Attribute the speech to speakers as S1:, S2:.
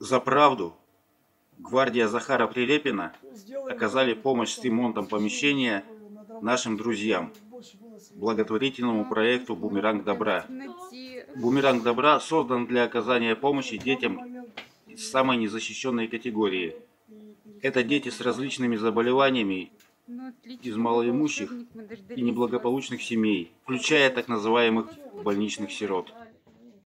S1: За правду гвардия Захара Прилепина оказали помощь с ремонтом помещения нашим друзьям, благотворительному проекту «Бумеранг добра». «Бумеранг добра» создан для оказания помощи детям из самой незащищенной категории. Это дети с различными заболеваниями из малоимущих и неблагополучных семей, включая так называемых больничных сирот.